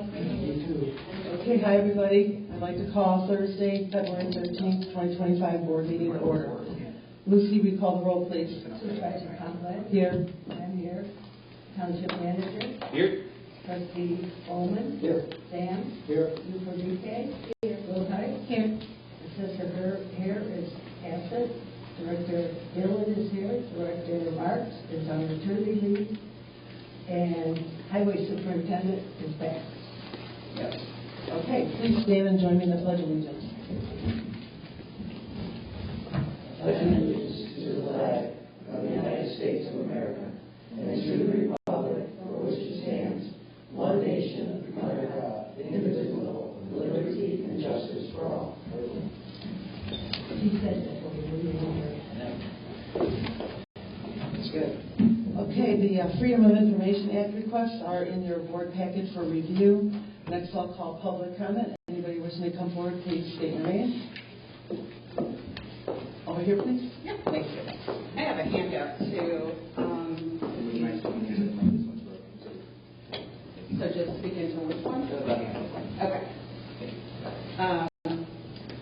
Okay, hi everybody. I'd like to call Thursday, February 13th, 2025 board meeting to order. Lucy, we call the roll, please. Supervisor Conway. Here. I'm here. Township Manager. Here. Trustee Bowman. Here. Sam. Here. Luke. Here. Wilhite. Here. Assessor here is absent. Director Dillon is here. Director Marks is on maternity leave. And Highway Superintendent is back. Yes. Okay, please stand and join me in the Pledge of Allegiance. Pledge allegiance to the flag of the United States of America and to the republic for which it stands, one nation, under God, indivisible, with liberty and justice for all. She said that over That's good. Okay, the Freedom of Information Act requests are in your board package for review. Next, I'll call public comment. Anybody wishing to come forward, please state your name. Over here, please. Yeah, thank you. I have a handout too. So just speak into which one? Okay.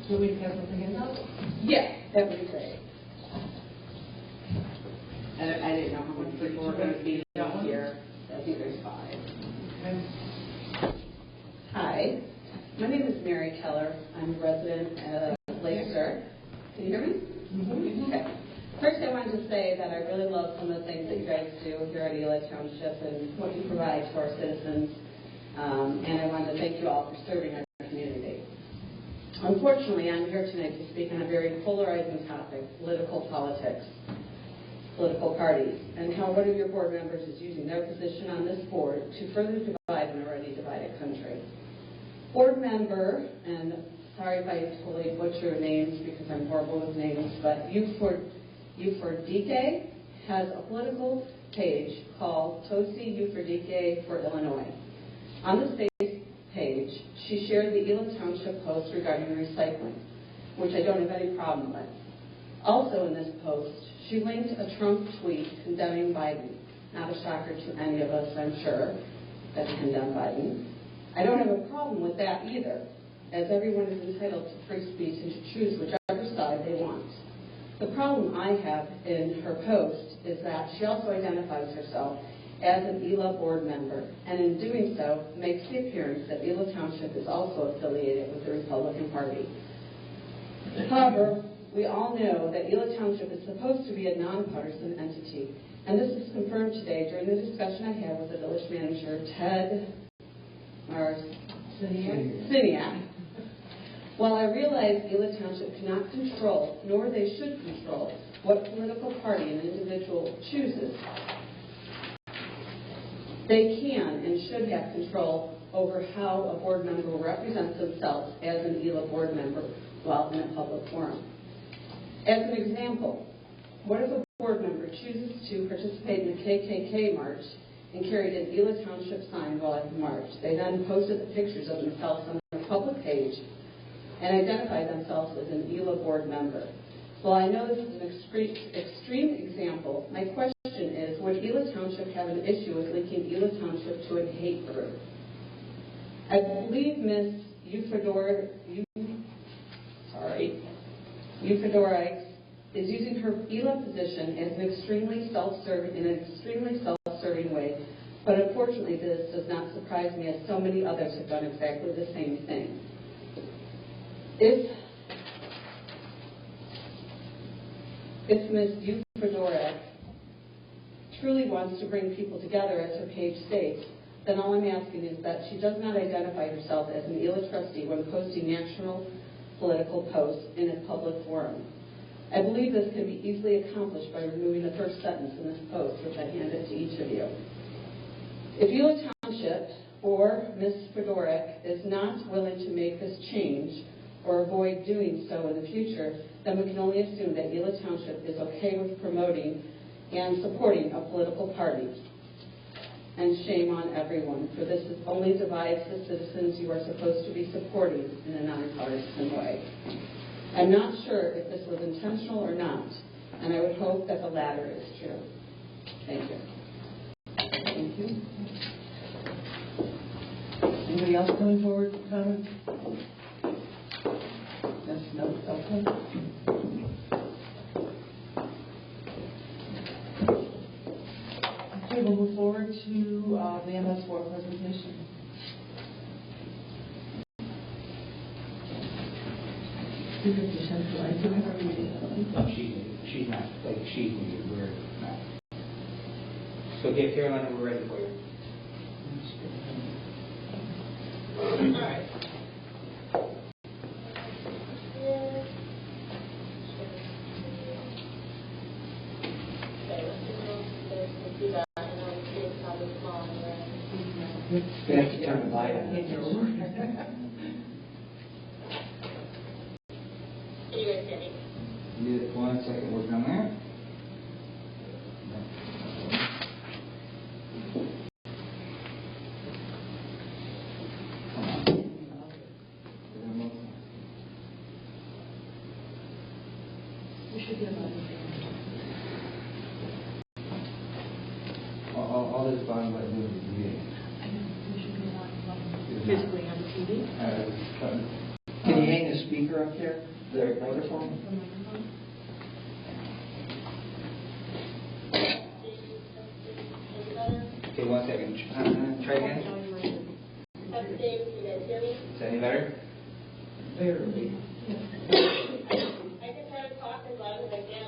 Do we have the handout? Yeah, that would be great. I didn't know how much people were going to be here. I think there's 5. Okay. Hi, my name is Mary Keller. I'm a resident of Leicester. Can you hear me? Mm-hmm. Okay. First, I wanted to say that I really love some of the things that you guys do here at Ela Township and what you provide to our citizens. And I wanted to thank you all for serving our community. Unfortunately, I'm here tonight to speak on a very polarizing topic, political politics, political parties, and how one of your board members is using their position on this board to further divide an already divided country. Board member, and sorry if I totally butcher names because I'm horrible with names, but Ufordike has a political page called Tosi Ufordike for Illinois. On this page, she shared the Ela Township post regarding recycling, which I don't have any problem with. Also in this post, she linked a Trump tweet condemning Biden. Not a shocker to any of us, I'm sure, that condemn Biden. I don't have a problem with that either, as everyone is entitled to free speech and to choose whichever side they want. The problem I have in her post is that she also identifies herself as an Ela board member, and in doing so, makes the appearance that Ela Township is also affiliated with the Republican Party. However, we all know that Ela Township is supposed to be a nonpartisan entity, and this is confirmed today during the discussion I had with the village manager, Ted Siniak. While I realize Ela Township cannot control, nor they should control, what political party an individual chooses, they can and should have control over how a board member represents themselves as an Ela board member while in a public forum. As an example, what if a board member chooses to participate in the KKK march and carried an Ela Township sign while at the march? They then posted the pictures of themselves on their public page and identified themselves as an Ela board member. While I know this is an extreme example, my question is, would Ela Township have an issue with linking Ela Township to a hate group? I believe Ms. Ufodorek is using her Ela position as an extremely self-serving way, but unfortunately this does not surprise me, as so many others have done exactly the same thing. If Ms. Ufodorek truly wants to bring people together, as her page states, then all I'm asking is that she does not identify herself as an Ela trustee when posting national political posts in a public forum. I believe this can be easily accomplished by removing the first sentence in this post, which I handed to each of you. If Ela Township or Ms. Fedorek is not willing to make this change or avoid doing so in the future, then we can only assume that Ela Township is okay with promoting and supporting a political party. And shame on everyone, for this only divides the citizens you are supposed to be supporting in a nonpartisan way. I'm not sure if this was intentional or not, and I would hope that the latter is true. Thank you. Thank you. Anybody else coming forward for comment? Yes, no, okay. Okay, we'll move forward to the MS4 presentation. No, she's not. Like, she's muted. We're not. So, okay, Carolina, we're ready for you. All right. You have to turn the light on. Can you guys hear me? Give it 1 second. Working on that. All this volume button is muted. Physically on the TV? Can you hang the speaker up there? The microphone? Okay, 1 second. Try again. That's Dave. Can you guys hear me? Is that any better? Barely. I can try to talk as loud as I can.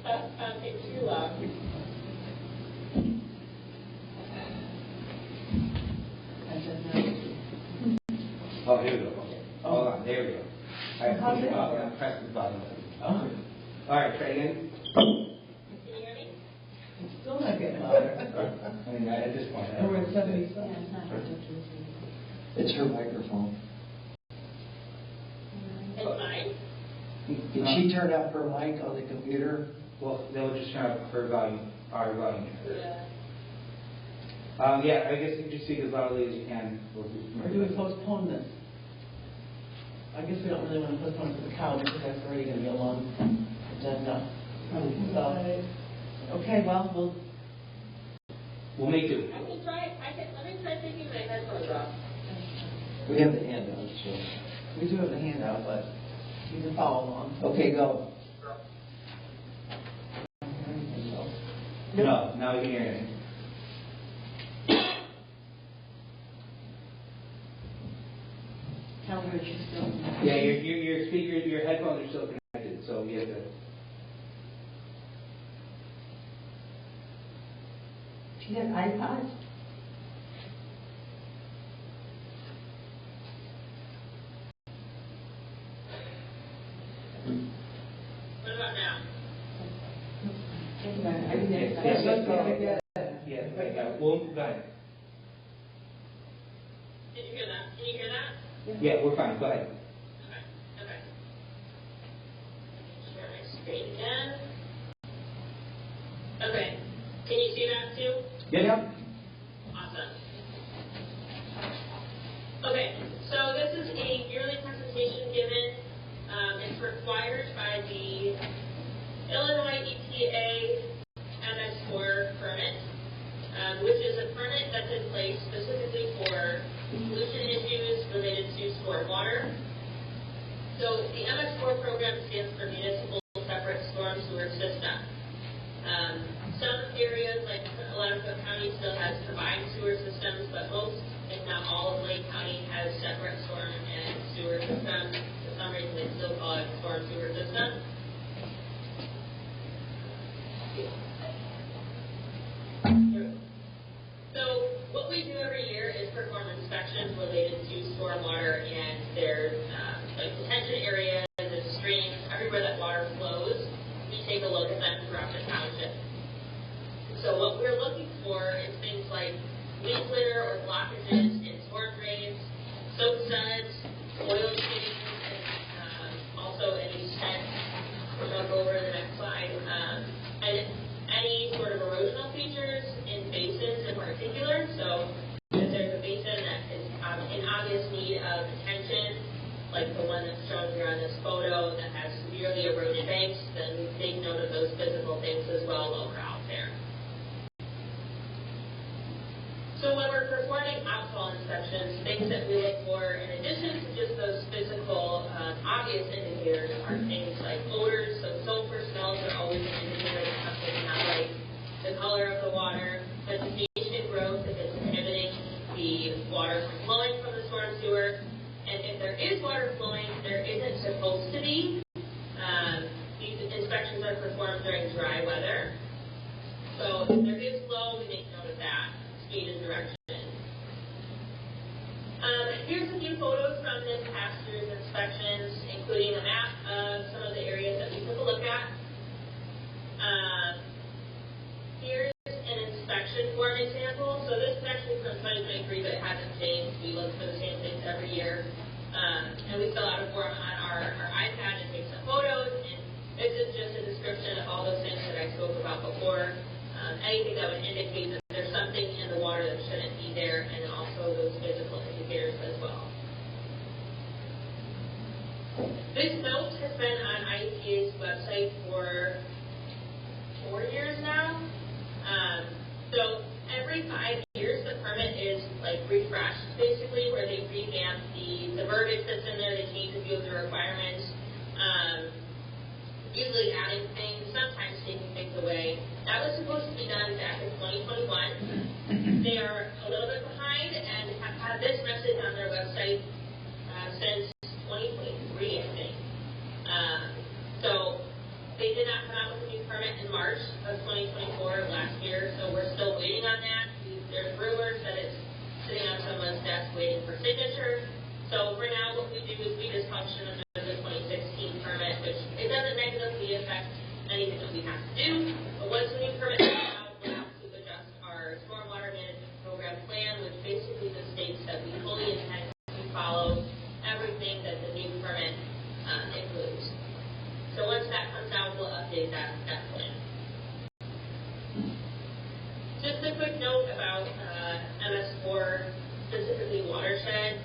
That's not take too loud. Oh, here we go. Okay. Hold on. There we go. All right. I'm pressing the volume button. All right. Try again. Can you hear me? Still not getting louder. I mean, at this point. We're at 77. It's her microphone. It's mine. Did she turn up her mic on the computer? Well, they'll just turn up her volume, our volume. Yeah. Yeah, I guess you can just speak as loudly as you can. Or do we postpone this? I guess we don't really want to postpone it to the cow because that's already going to be a long agenda. So, okay, well, We'll make do. I can try. Let me try taking my headphones off. We have the handout, so. we do have the handout, but you can follow along. Okay, go. No, now we can hear anything. Tell her she's still. Yeah, your speakers, your headphones are still connected, so we have to. She has iPods. What about now? Yeah. Well, go ahead. Did you hear that? Can you hear that? Yeah, we're fine. Go ahead. Okay. Share my screen again. Okay. Can you see that too? Yeah. Awesome. Okay, so this is a yearly presentation given. It's required by the Illinois EPA MS4 permit, which is a permit that's in place specifically for pollution issues related to stormwater. So the MS4 program stands for Municipal Separate Storm Sewer System. Some areas, like Ela County, still has combined sewer systems, but most, if not all, of Lake County has separate storm and sewer systems. For some reason, they still call it storm sewer system. So what we do every year is perform inspections related to stormwater and their like detention areas and streams, everywhere that water flows. We take a look at them throughout the township. So what we're looking for is things like leak litter or blockages in storm drains, soap suds, oil stains, and also any sheds, which I'll go over in the next slide, and any sort of erosional features in basins in particular. So if there's a basin that is in obvious need of attention, like the one that's shown here on this photo that has severely eroded banks, then we take note of those physical things as well while we're out there. So when we're performing outfall inspections, things that we look for in addition to just those physical, obvious indicators are things like odors. So sulfur smells are always an indicator that something's not right. The color of the water, vegetation growth, if it's inhibiting the water from flowing from the storm sewer. And if there is water flowing, there isn't supposed to be. These inspections are performed during dry weather. So if there is flow, we make note of that. Speed and direction. Here's a few photos from this past year's inspections, including a map of some of the areas that we took a look at. Here's an inspection form example. So this is actually from 2023, but it hasn't changed. We look for the same things every year. And we fill out a form on our iPad and take some photos. And this is just a description of all those things that I spoke about before. Anything that would indicate that there's something in the water that shouldn't be there, and then also those physical indicators as well. This note has been on IEPA's website for 4 years now. So every 5 years, the permit is like refreshed, basically, where they revamp the verbiage that's in there, they change a few of the requirements. Usually adding things, sometimes taking things away. That was supposed to be done back in 2021. They are a little bit behind and have had this message on their website since 2023, I think. So they did not come out with a new permit in March of 2024 of last year, so we're still waiting on that. There's rumors that it's sitting on someone's desk waiting for signature. So for now, what we do is we just function under the 2016 permit, which it doesn't negatively affect anything that we have to do. But once the new permit comes out, we'll have to adjust our stormwater management program plan, which basically just states that we fully intend to follow everything that the new permit includes. So once that comes out, we'll update that plan. Just a quick note about MS4, specifically watershed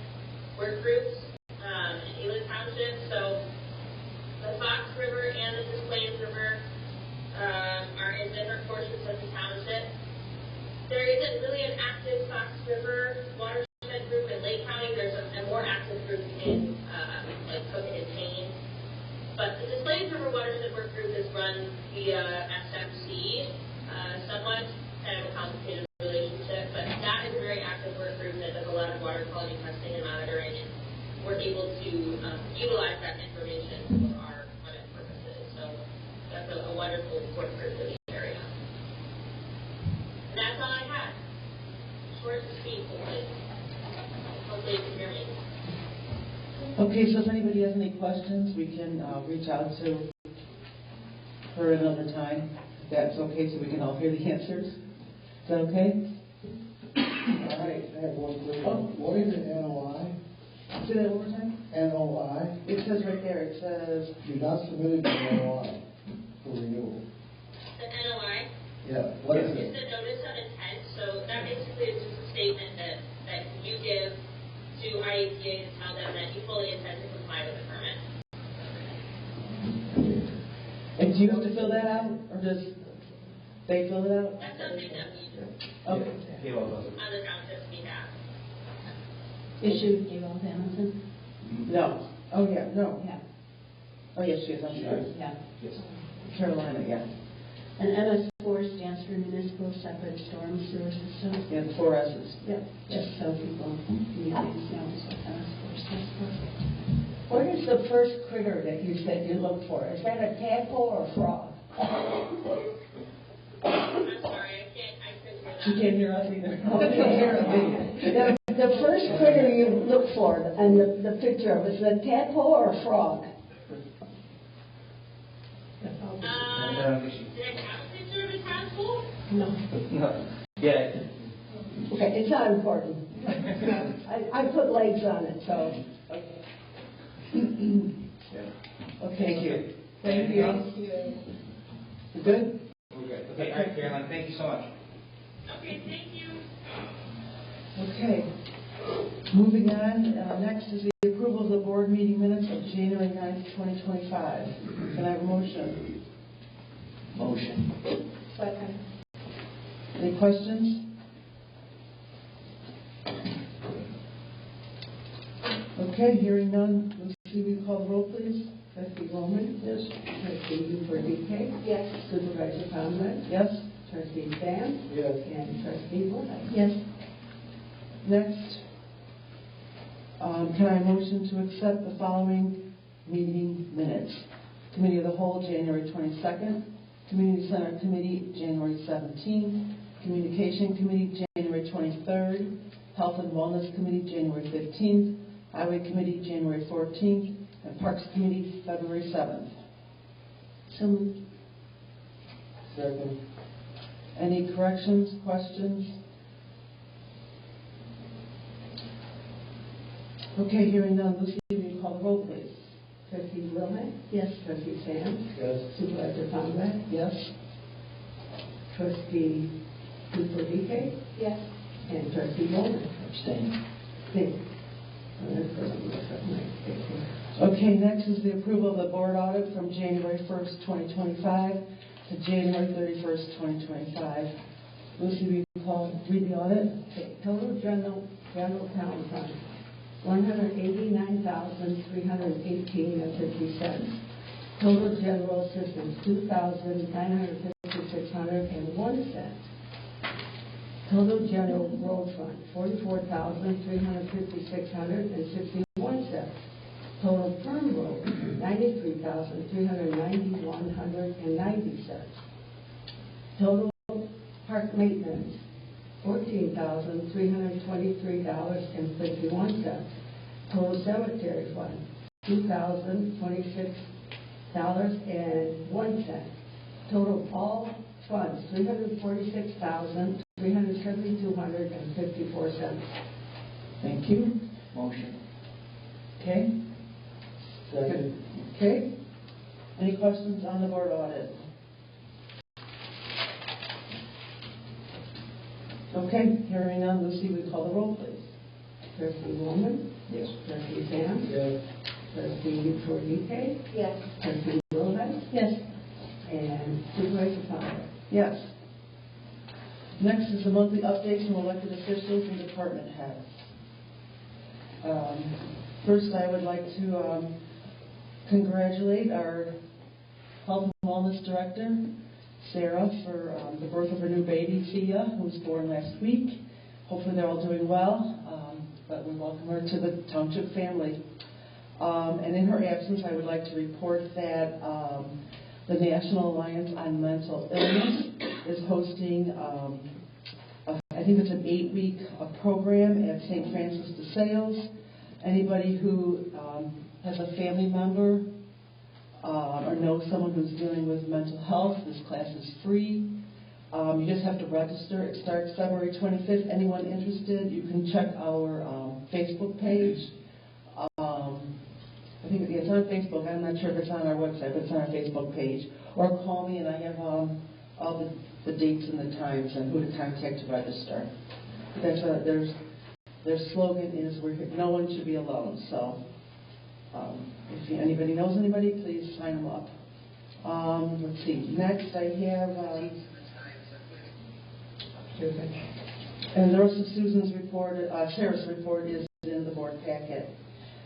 work groups in Ela Township. So the Fox River and the Des Plaines River are in different portions of the township. There isn't really an active Fox River watershed group in Lake County. There's a more active group in like Cook and Payne. But the Des Plaines River Watershed Work Group is run via SMC, somewhat kind of a complicated relationship, but that is a very active work group that does a lot of water quality testing and monitoring, and we're able to utilize that information for our permit purposes. So that's a wonderful work group in the area. And that's all I had. Short and sweet, hopefully you can hear me. Okay, so if anybody has any questions, we can reach out to her another time. If that's okay, so we can all hear the answers. Is that okay? All right, I have one quick one. What is an NOI? Say that one more time. NOI? It says right there, it says... You're not submitted to NOI for renewal. The NOI? Yeah, what is It's it? a notice of intent, so that basically is just a statement that you give to IEPA to tell them that you fully intend to comply with the permit. And do you have to fill that out, or does they fill it out? That's something that we do Okay. on the township's behalf. Issued, Hamilton? No. Oh, yeah, no. Yeah. Oh, yes, she is, I'm sorry. Yeah. Carolina, yeah. And MS4 stands for Municipal Separate Storm Sewer System. Yeah, the 4 S's. Yep. Just so people know what MS4 stands for. What is the first critter that you said you look for? Is that a tadpole or a frog? I'm sorry, I couldn't hear that. She can't hear us either. Okay. The first critter you look for and the picture of is a tadpole or a frog? Did I have a picture of a tadpole? No. No. Yeah. Okay, it's not important. I put legs on it, so. Okay, thank you. Thank you. You good? We're good. Okay, all right, Caroline, thank you so much. Okay, thank you. Okay. Moving on, next is the approval of the board meeting minutes of January 9th, 2025. Can I have a motion? Motion. Second. Any questions? Okay, hearing none, Lucy, will you call the roll, please? Trustee Bowman? Yes. Trustee Ufordique? Yes. Supervisor Conrad? Yes. Trustee Stan? Yes. And Trustee Wilhite? Yes. Next, can I motion to accept the following meeting minutes? Committee of the Whole, January 22nd. Community Center Committee, January 17th. Communication Committee, January 23rd. Health and Wellness Committee, January 15th. Highway Committee, January 14th. And Parks Committee, February 7th. So moved. Second. Any corrections, questions? Okay, hearing none, Lucy, will you call the roll, please? Trustee Wilhite? Yes. Trustee Stan? Yes. Supervisor Conrad? Yes. Trustee Ufordique? Yes. And Trustee Bowman? Abstain. Same. That's what I'm looking at my statement. Okay, next is the approval of the board audit from January 1st, 2025 to January 31st, 2025. Lucy, will you read the audit? Okay, total general town fund, $189,318.50. Total general assistance, $2,956.01. Total general road fund, $44,356.61. Total firm road, $93,391.90. Total park maintenance, $14,323.51. Total cemetery fund, $2,026.01. Total all funds, $346,372.54. Thank you. Motion. Okay. Second. Okay. Any questions on the board audit? Okay, hearing none, Lucy, will you call the roll, please? Trustee Woman? Yes. Trustee Sam? Yes. Trustee Ufordique? Yes. Trustee Wilhite? Yes. And Supervisor Conrad? Yes. Next is the monthly updates from elected officials and department heads. First, I would like to congratulate our Health and Wellness Director, Sarah, for the birth of her new baby, Thea, who was born last week. Hopefully they're all doing well, but we welcome her to the Township family. And in her absence, I would like to report that the National Alliance on Mental Illness is hosting, I think it's an 8-week program at St. Francis de Sales. Anybody who has a family member or knows someone who's dealing with mental health, this class is free. You just have to register. It starts February 25th. Anyone interested, you can check our Facebook page. I think it's on Facebook. I'm not sure if it's on our website, but it's on our Facebook page. Or call me, and I have all the dates and the times and who to contact to register. Their slogan is no one should be alone. So if anybody knows anybody, please sign them up. Let's see. Next, I have and the rest of Susan's report, Sheriff's report is in the board packet.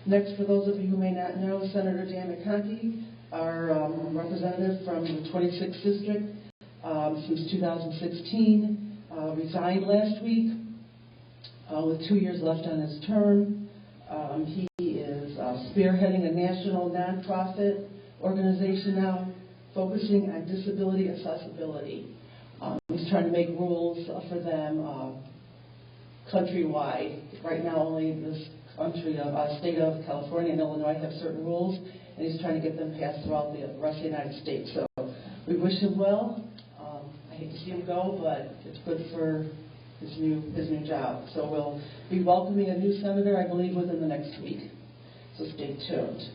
Next, for those of you who may not know, Senator Dan McConkey, our representative from the 26th District since 2016, resigned last week with 2 years left on his term. He is spearheading a national nonprofit organization now focusing on disability accessibility. He's trying to make rules for them countrywide. Right now, only this state of California and Illinois have certain rules, and he's trying to get them passed throughout the rest of the United States. So we wish him well. I hate to see him go, but it's good for his new job. So we'll be welcoming a new senator, I believe, within the next week. So stay tuned.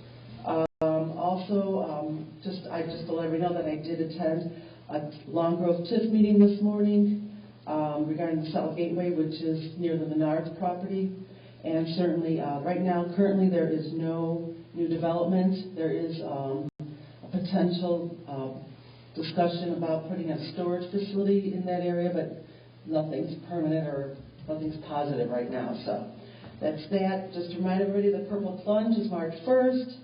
Just to let everybody know that I did attend a Long Grove TIF meeting this morning regarding the South Gateway, which is near the Menards property. And certainly, right now, currently, there is no new development. There is a potential discussion about putting a storage facility in that area, but nothing's permanent or nothing's positive right now. So That's that. Just to remind everybody, the Purple Plunge is March 1st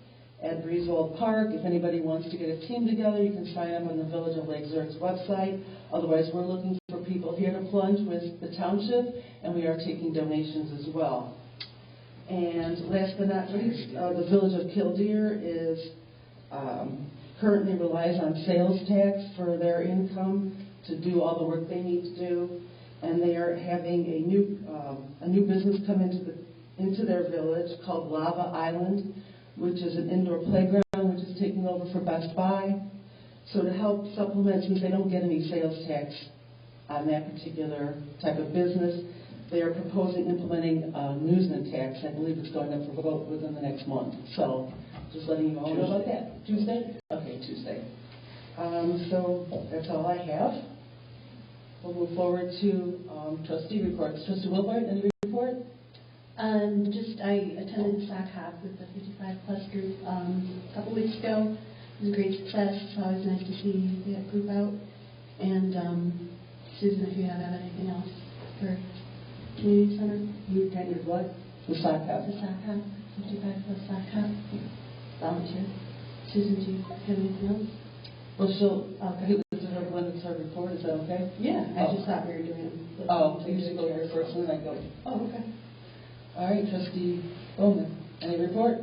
at Breezewold Park. If anybody wants to get a team together, you can sign up on the Village of Lake Zurich website. Otherwise, we're looking for people here to plunge with the township, and we are taking donations as well. And last but not least, the Village of Killdeer is currently relies on sales tax for their income to do all the work they need to do, and they are having a new business come into their village called Lava Island, which is an indoor playground which is taking over for Best Buy. So to help supplement, since they don't get any sales tax on that particular type of business, they are proposing implementing a newsman tax. I believe it's going up for vote within the next month. So just letting you all know about that. Tuesday? Okay, Tuesday. So that's all I have. We'll move forward to trustee reports. Trustee Wilbert, any report? I attended the SOC Hop with the 55 plus group a couple weeks ago. It was a great success. It's always nice to see that group out. And Susan, if you have anything else for community center? You attended what? The SOC Hop. The SOC Hop, 55 plus SOC Hop. Volunteer. Susan, do you have anything else? Well, she'll give her when it's her report. Is that okay? Yeah, I just thought we were doing it. Oh, you usually go here first and then I go. Oh, okay. All right, Trustee Bowman, any report?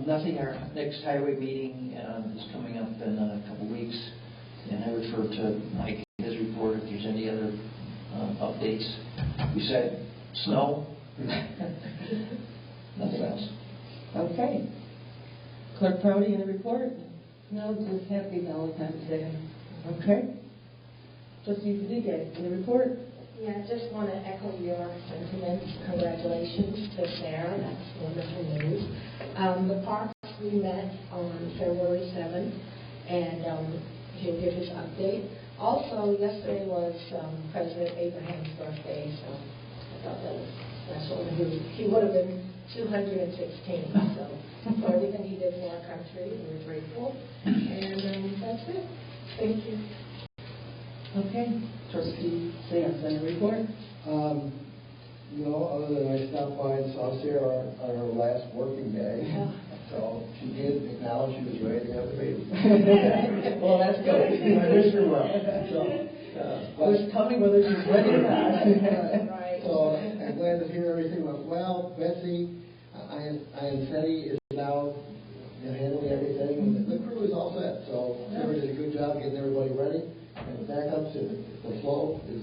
Nothing. Our next highway meeting is coming up in a couple weeks, and I refer to Mike in his report if there's any other updates. We said snow. Nothing else. Okay. Clerk Prouty, any report? No, just happy Valentine's Day. Okay. Trustee Fadike, any report? Yeah, I just want to echo your sentiments. Congratulations to Sarah. That's wonderful news. The parks, we met on February 7th, and he'll give his update. Also, yesterday was President Abraham's birthday, so I thought that was special. He would have been 216, so for everything he did for our country, we're grateful. And that's it. Thank you. Okay. Trustee Sands, any report? No, other than I stopped by and saw Sarah on her last working day. So she did acknowledge she was ready to have a baby. Well, that's good. I wish her well. So, Who's coming, whether she's ready or not. Right. So I'm glad to hear everything went well. Betsy Iancetti is now handling everything. And the crew is all set. So Sarah did a good job getting everybody ready. And the backups and the flow is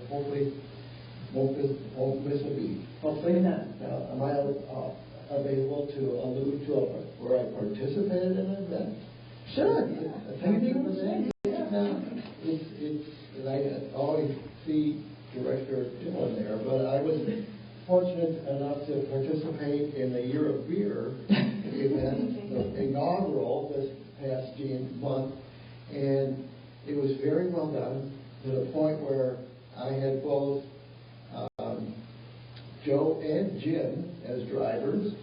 hopefully won't miss a beat. Hopefully not. Now, am I available to allude to where I participated in an event? Sure. Anything to say? Yeah. And I always see Director Dillon there, but I was fortunate enough to participate in the Year of Beer event, the inaugural this past month, and it was very well done to the point where I had both Joe and Jim as drivers.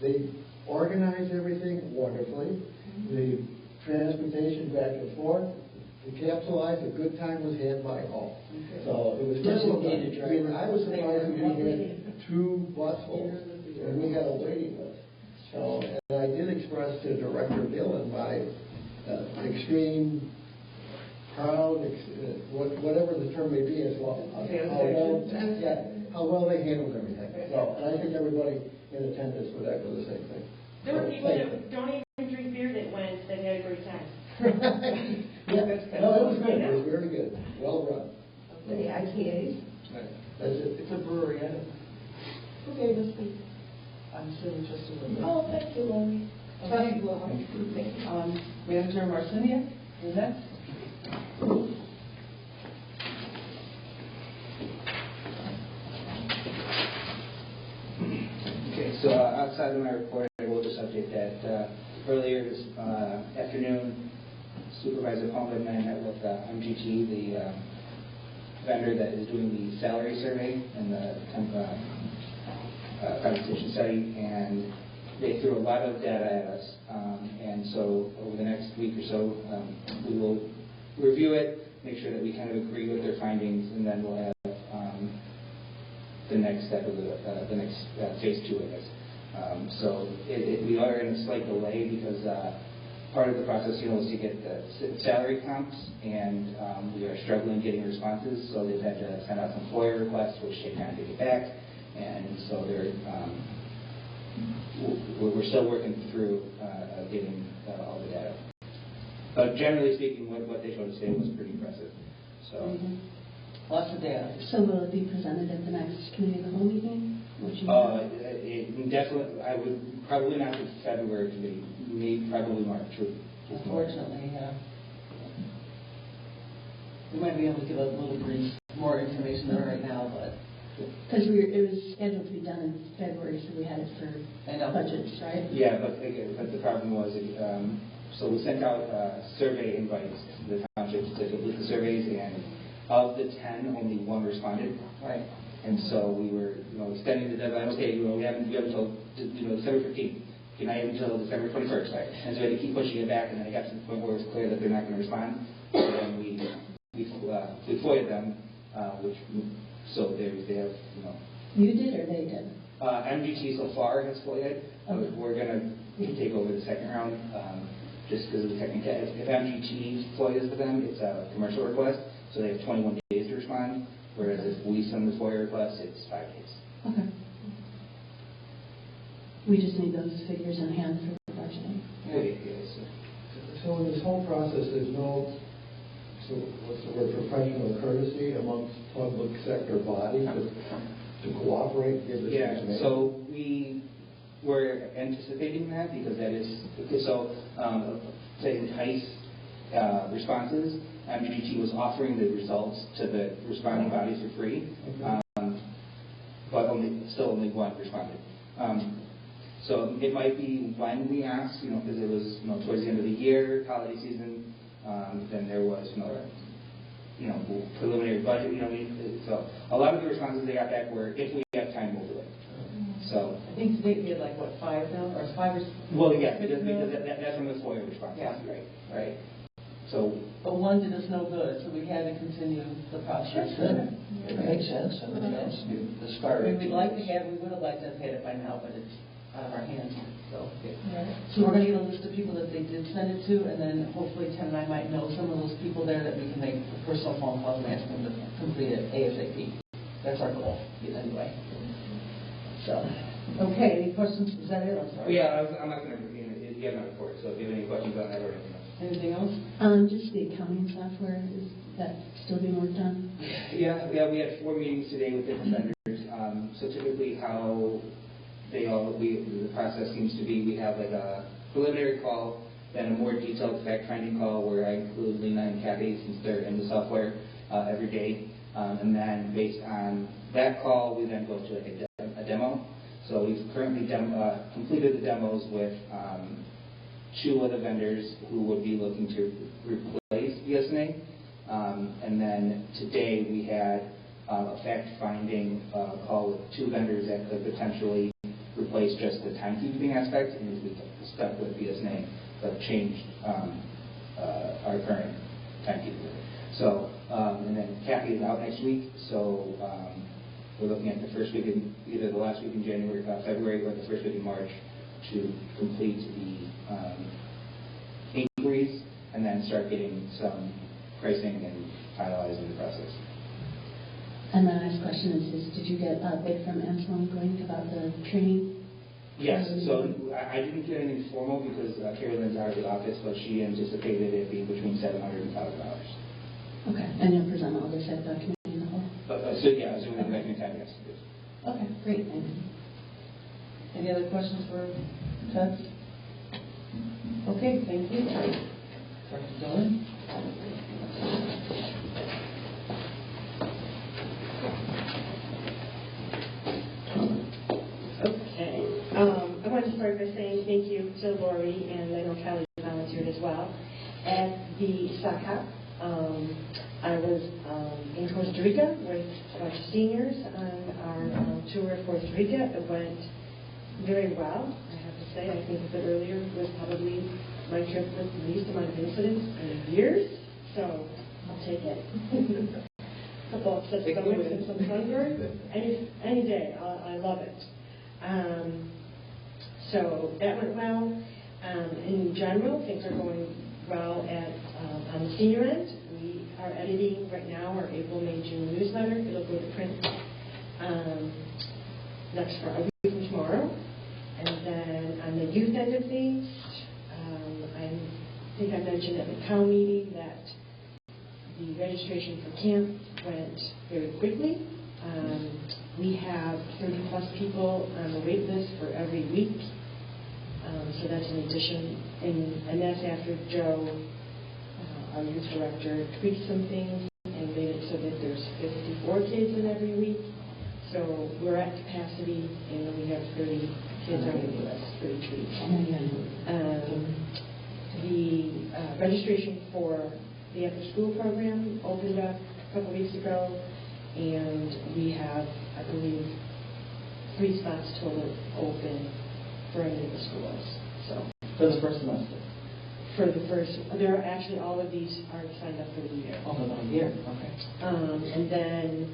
They organized everything wonderfully. The transportation back and forth, to capsulize, a good time was had by all. So it was very well done. I was surprised we had 2 busfuls, and we had a waiting list. So, and I did express to Director Dillon my extreme proud, whatever the term may be, as well. How well they handled everything. So, and I think everybody in attendance would echo the same thing. There were people that don't even drink beer that went that had a great time. Yeah, no, it was good. It was very good. Well run. For the IPAs? That's it. It's a brewery, I know. Who gave us the? I'm still interested in that. Oh, thank you, Lori. Okay. Manager Marcinia, you're next. Okay, so outside of my report, I will just update that earlier this afternoon, Supervisor Coleman and I met with MGT, the vendor that is doing the salary survey and the compensation study, and they threw a lot of data at us. And so over the next week or so, we will review it, make sure that we kind of agree with their findings, and then we'll have the next step of the next phase 2 of this. So we are in a slight delay because part of the process, was to get the salary comps, and we are struggling getting responses. So they've had to send out some FOIA requests, which take time to get back, and so we're still working through getting all the data. But generally speaking, what they showed us today was pretty impressive. So. Lots of data. So will it be presented at the next committee of the whole meeting? Definitely, I would probably not the February committee, maybe probably March. Unfortunately, yeah. We might be able to give a little brief, more information than right now, but. Because it was scheduled to be done in February, so we had it for budgets, right? Yeah, but the problem was, so we sent out survey invites to the townships to complete the surveys, and of the 10, only 1 responded. Right. And so we were, extending the deadline. Okay, we have until December 15th. Can I have until December 21st? Right. And so we had to keep pushing it back, and then it got to the point where it was clear that they're not going to respond. So then we FOIA'd them, so they have, You did or they did? MGT so far has FOIA'd. Okay. We're going to take over the second round, just because of the technicality. If MGT FOIA's to them, it's a commercial request, so they have 21 days to respond. Whereas if we send the FOIA request, it's 5 days. Okay. We just need those figures in hand for the budgeting. So in this whole process, there's no, what's the word, professional courtesy amongst public sector bodies to cooperate, give this information? So we were anticipating that because that is, to entice responses, MGT was offering the results to the responding bodies for free, but still only 1 responded. So it might be when we asked, because it was towards the end of the year, holiday season, then there was preliminary budget. So a lot of the responses they got back were, if we have time, we'll do it. So I think today we had 5 now, or 5 or. Well, yeah, because that's from the FOIA response. Yeah. Right. So. But 1 did us no good, so we had to continue the process. It makes sense. I mean, that's the start. We would like to have, we would have liked to have had it by now, but it's out of our hands. So we're going to get a list of people that they did send it to, and then hopefully Ken and I might know some of those people there that we can make personal phone calls and ask them to complete it ASAP. That's our goal, anyway. So, okay, any questions? Is that it? I'm sorry. Yeah, I'm not going to review it. You have my report, so if you have any questions on that or anything else. Anything else? Just the accounting software, is that still being worked on? Yeah, we had 4 meetings today with different vendors. So typically how the process seems to be, we have a preliminary call, then a more detailed fact-finding call where I include Lena and Kathy since they're in the software every day. And then based on that call, we then go to a demo. So we've currently completed the demos with 2 other vendors who would be looking to replace BSNA. And then today we had a fact-finding call with 2 vendors that could potentially replace just the timekeeping aspect, and we stuck with BSNA, but changed our current timekeeping. So, and then Kathy is out next week, so we're looking at the first week in, either the last week in February, or the first week in March to complete the inquiries and then start getting some pricing and finalizing the process. And my last question is did you get a bid from Anselm Glink about the training? Yes, so I didn't get anything formal because Carolyn's out of the office, but she anticipated it being between $700 and $1,000. Okay, and you'll present all this at the committee in the whole? So yeah, assuming the next time, yes. Okay, great, thanks. Any other questions for Ted? Okay, thank you. Dr. Dillon? Okay. I want to start by saying thank you to Lori, and I know Kelly volunteered as well. At the SACA, I was in Costa Rica with a bunch of seniors on our tour of Costa Rica. It went very well, I have to say. I think I said earlier, it was probably my trip with the least amount of incidents in years, so I'll take it. couple upset stomachs and some sunburn. Any day, I love it. So that went well. In general, things are going well on the senior end. We are editing right now our April, May, June newsletter. It'll go to print next Friday, a week from tomorrow. And then on the youth end of things, I think I mentioned at the COW meeting that the registration for camp went very quickly. We have 30 plus people on the wait list for every week. So that's an addition. And that's after Joe, our youth director, tweaked some things and made it so that there's 54 kids in every week. So we're at capacity, and we have 30 kids on the list for each week. The registration for the after-school program opened up a couple weeks ago, and we have, I believe, 3 spots total open for any of the schools. So For the first semester? for the first, there are actually all of these are signed up for the year. Oh, for the year, okay. And then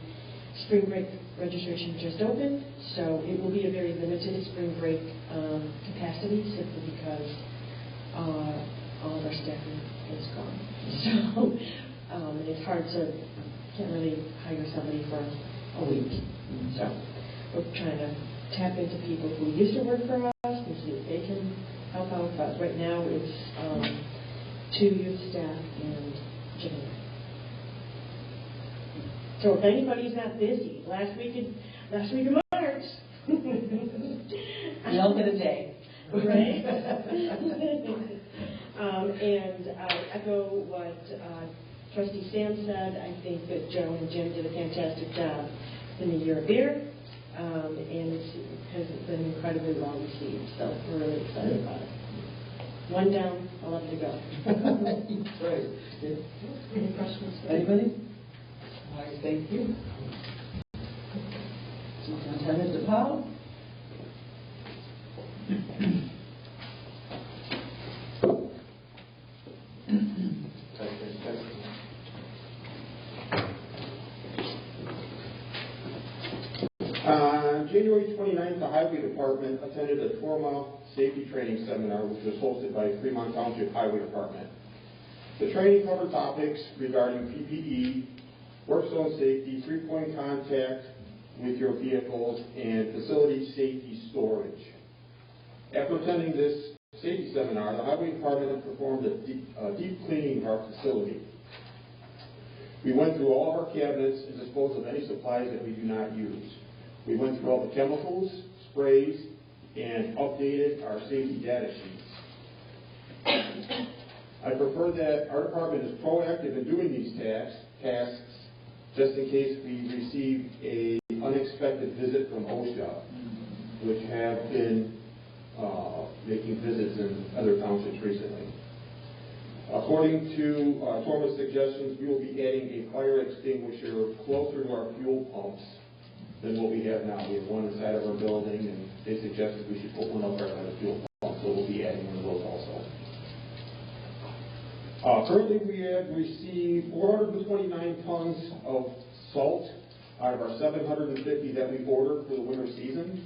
spring break registration just opened, so it will be a very limited spring break capacity simply because all of our staffing is gone. So it's hard to, can't really hire somebody for a week. So we're trying to tap into people who used to work for us and see if they can help out. But right now it's 2 youth staff and Jimmy. So if anybody's not busy, last week of March, We all get a day. right? And I echo what Trustee Sam said. I think that Joe and Jim did a fantastic job in the year of beer, and it has been incredibly well received. So we're really excited about it. 1 down, 11 to go. Great. Any questions? Anybody? All right, thank you. Superintendent DePaul? On January 29th, the Highway Department attended a 4-month safety training seminar which was hosted by Fremont Township Highway Department. The training covered topics regarding PPE, work zone safety, 3-point contact with your vehicles, and facility safety storage. After attending this safety seminar, the Highway Department performed a deep cleaning of our facility. We went through all of our cabinets and disposed of any supplies that we do not use. We went through all the chemicals, sprays, and updated our safety data sheets. I prefer that our department is proactive in doing these tasks just in case we receive an unexpected visit from OSHA, which have been making visits in other townships recently. According to Torma's suggestions, we will be adding a fire extinguisher closer to our fuel pumps than what we have now. We have one inside of our building, and they suggested we should put one up right by the fuel pump, so we'll be adding one of those also. Currently, we have received 429 tons of salt out of our 750 that we ordered for the winter season.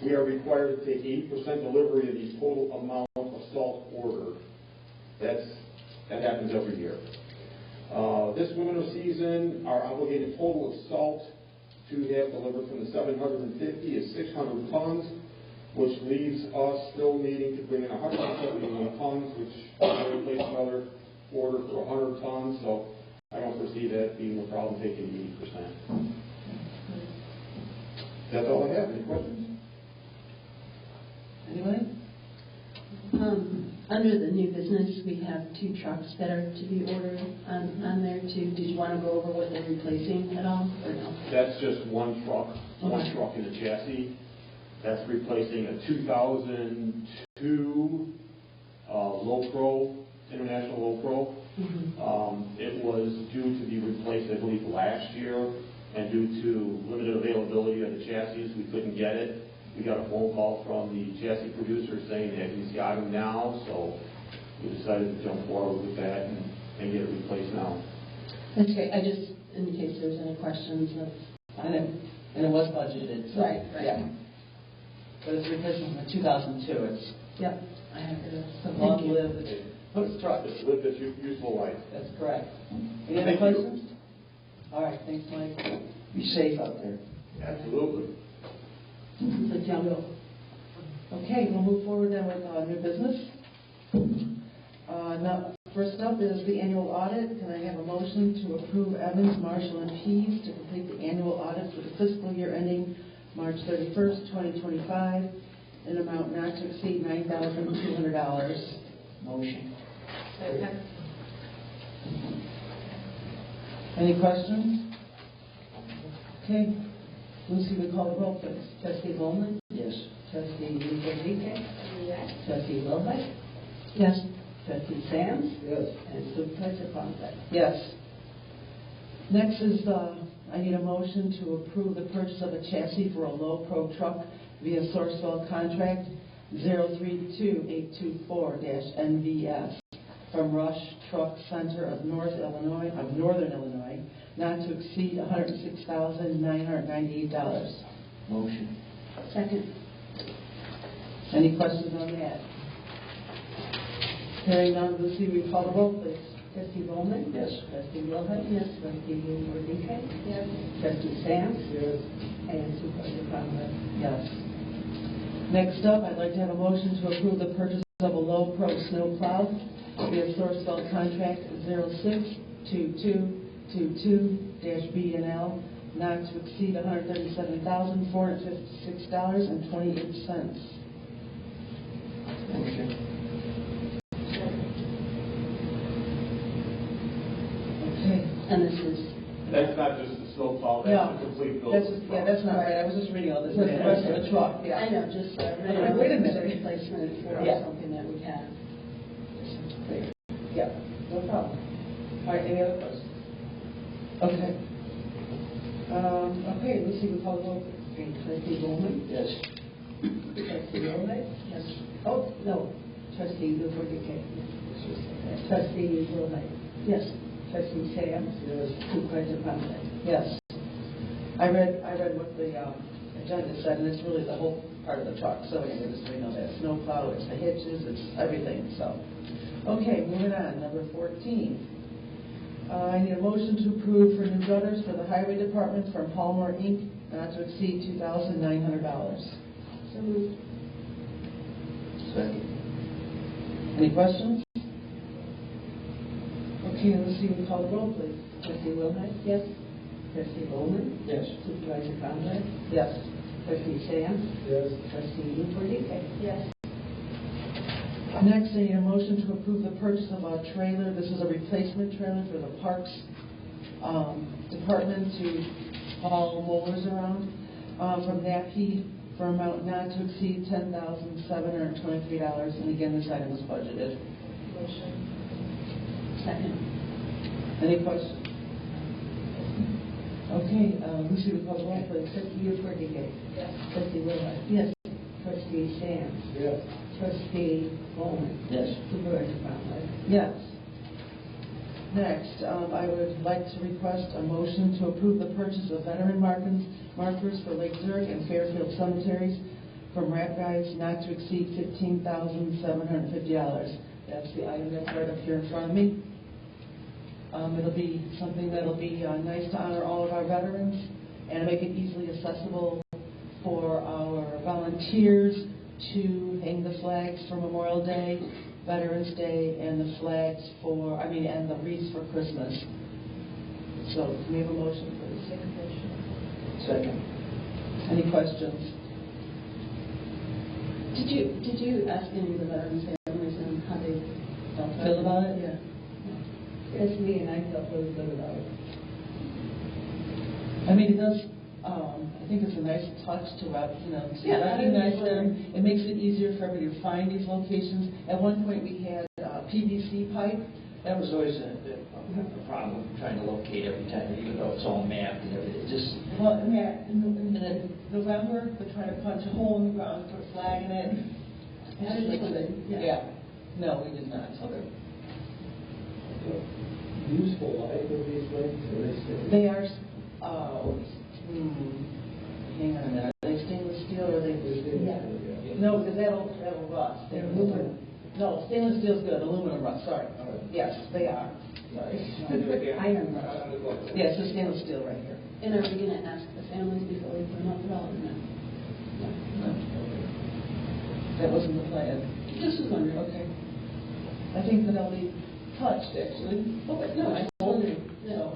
We are required to take 80% delivery of the total amount of salt ordered. That happens every year. This winter season, our obligated total of salt to have delivered from the 750 is 600 tons, which leaves us still needing to bring in 171 tons, which will replace another order for 100 tons. So I don't foresee that being a problem taking 80%. That's all I have. Any questions? Anybody? Under the new business, we have 2 trucks that are to be ordered on there too. Did you want to go over what they're replacing at all, or no? That's just one truck, one Okay. truck in a chassis. That's replacing a 2002 Low Pro, International Low Pro. It was due to be replaced, I believe, last year, and due to limited availability of the chassis, we couldn't get it. We got a phone call from the chassis producer saying that he's got them now, so we decided to jump forward with that and get it replaced now. That's great. I just in case there's any questions of. And it was budgeted, so. Right. Yeah. But it's replacement from 2002, it's. Yep. I have it. So Long thank you. lived truck. It's lived its useful life. That's correct. Any other Thank you. questions? All right, thanks, Mike. Be safe out there. Absolutely. The jungle. Okay, we'll move forward then with new business. Now, first up is the annual audit. Can I have a motion to approve Evans, Marshall, and Pease to complete the annual audit for the fiscal year ending March 31st, 2025, in an amount not to exceed $9,200? Motion. Any questions? Okay. Lucy, we call the roll, please. Trustee Bowman? Yes. Trustee Enrique? Yes. Trustee Wilhite? Yes. Trustee Sams? Yes. And Supervisor Conklin? Yes. Next is, I need a motion to approve the purchase of a chassis for a low-pro truck via Sourcewell contract 032824-NVS from Rush Truck Center of Northern Illinois, not to exceed $106,998. Motion. Second. Any questions on that? Hearing none, Lucy, we call the roll, please. Trustee Bowman? Yes. Trustee Wilhite? Yes. Trustee Enrique? Yes. Trustee Sams? Yes. And Supervisor Conklin? Yes. Next up, I'd like to have a motion to approve the purchase of a low-pro snow plow via Sourcewell contract 062222-B&L, not to exceed $137,456.28. Motion. Okay. And this is. That's not just the snow plow, Yeah. that's the complete build. That's just, yeah, that's not right. I was just reading all this. That's the rest of the truck, yeah. I know, just, Wait a minute. replacement for Yeah. something that we have. Yeah, no problem. All right, any other questions? Okay. Okay, Lucy, we call the roll. Okay, Trustee Bowman? Yes. Trustee Wilhite? Yes. Oh, no. Trustee Enrique? Trustee Wilhite? Yes. Trustee Sams? Yes. Supervisor Conklin? Yes. I read what the agenda said, and it's really the whole part of the truck. So anyway, just so you know that snow plow, it's the hitches, it's everything. So, okay, moving on. Number 14. I need a motion to approve for new gutters for the Highway Department from Palmer Inc., not to exceed $2,900. So moved. Second. Any questions? Okay, Lucy, we call the roll, please. Trustee Wilhite? Yes. Trustee Bowman? Yes. Supervisor Conklin? Yes. Trustee Sams? Yes. Trustee Enrique? Yes. Next, I need a motion to approve the purchase of a trailer. This is a replacement trailer for the Parks Department to haul mowers around from NAPE for amount not to exceed $10,723. And again, this item was budgeted. Motion. Second. Any questions? Okay, Lucy, we call the roll, please. Trustee Enrique? Yes. Trustee Wilhite? Yes. Trustee Sams? Yes. Trustee Bowman? Yes. Supervisor Conklin? Yes. Next, I would like to request a motion to approve the purchase of veteran markers for Lake Zurich and Fairfield cemeteries from Rat Guys not to exceed $15,750. That's the item that's right up here in front of me. It'll be something that'll be nice to honor all of our veterans and make it easily accessible for our volunteers to hang the flags for Memorial Day, Veterans Day, and the flags and the wreaths for Christmas. So, can we have a motion, please? Second. Any questions? Did you ask any of the veterans families and how they Feel about it? Yeah. Yes, me, and I felt really good about it. I mean, it does. I think it's a nice touch to recognize them. It makes it easier for everybody to find these locations. At one point, we had PVC pipe. That was always a problem, trying to locate every time, even though it's all mapped and everything. Just Well, in November, we're trying to punch a hole in the ground, put a flag in it. Yeah. No, we did not. Okay. useful life of these things? Or They are, hang on a minute, are they stainless steel or are they? Yeah. No, because that'll rust. They're aluminum. No, stainless steel's good, aluminum rust, sorry. All right. Yes, they are. Sorry. Iron rust. Yes, it's stainless steel right here. And are we going to ask the families before we put them up at all or not? That wasn't the plan. Just was wondering. Okay. I think that they'll be touched, actually. Oh, but no, I was wondering. So,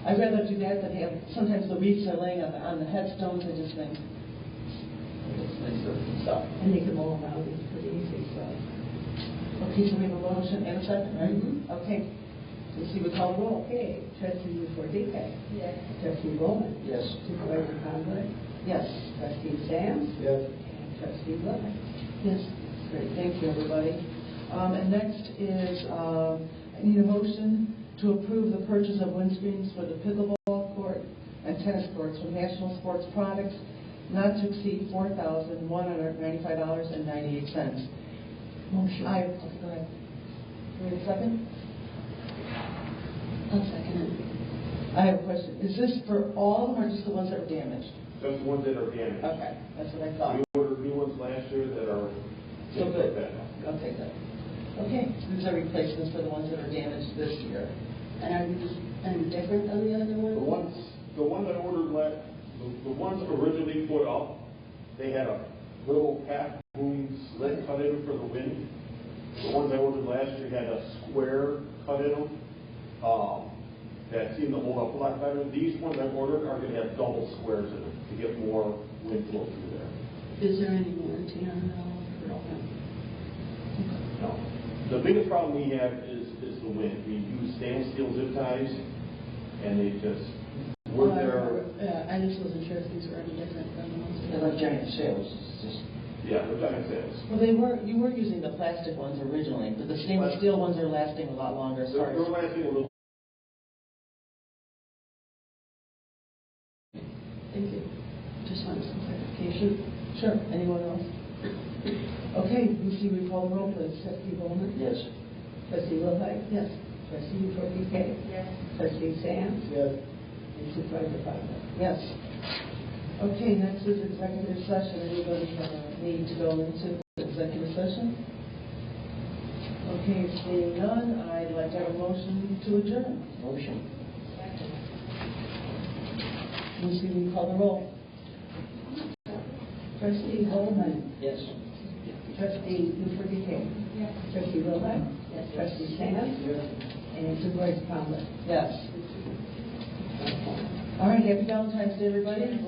I'd rather do that than have, sometimes the wreaths are laying on the headstones, I just think. It's nicer stuff. And they can roll around, it's pretty easy, so. Okay, so we have a motion and a second, right? Mhm. Okay. Let's see, we call the roll. Okay, trustee Fordique. Yes. Trustee Bowman. Yes. Supervisor Conway. Yes. Trustee Sams. Yes. And trustee Lovett. Yes. Great, thank you, everybody. And next is, I need a motion to approve the purchase of windscreens for the pickleball court and tennis courts from National Sports Products, not to exceed $4,195.98. Motion. Go ahead. Do we have a second? I'll second it. I have a question. Is this for all of them or just the ones that are damaged? Just the ones that are damaged. Okay, that's what I thought. We ordered new ones last year that are Still good. bad. Okay, good. Okay, these are replacements for the ones that are damaged this year. And are these any different than the other ones? The ones I ordered the ones originally put up, they had a little half boom slit cut in them for the wind. The ones I ordered last year had a square cut in them. That seemed to hold up a lot better. These ones I ordered are going to have double squares in them to get more wind flow through there. Is there any warranty on it all? No. The biggest problem we have is the wind. We use stainless steel zip ties, and they just were there. I just wasn't sure if these were any different than the ones. They're like giant sails. It's just... Yeah, they're giant sails. Well, you were using the plastic ones originally, but the stainless steel ones are lasting a lot longer. They're lasting a little. Thank you. Just wanted some clarification. Sure. Anyone else? Okay, Lucy, we call the roll, please. Trustee Bowman. Yes. Trustee Lovett. Yes. Trustee Fordique. Yes. Trustee Sams. Yes. And Supervisor Conway. Yes. Okay, next is executive session. Anybody need to go into executive session? Okay, seeing none, I'd like to have a motion to adjourn. Motion. Lucy, will you call the roll? Trustee Bowman. Yes. Trustee Fordique. Yes. Trustee Lovett. Yes. Trustee Sams. Yes. And Supervisor Conway. Yes. All right, happy Valentine's Day, everybody. Let's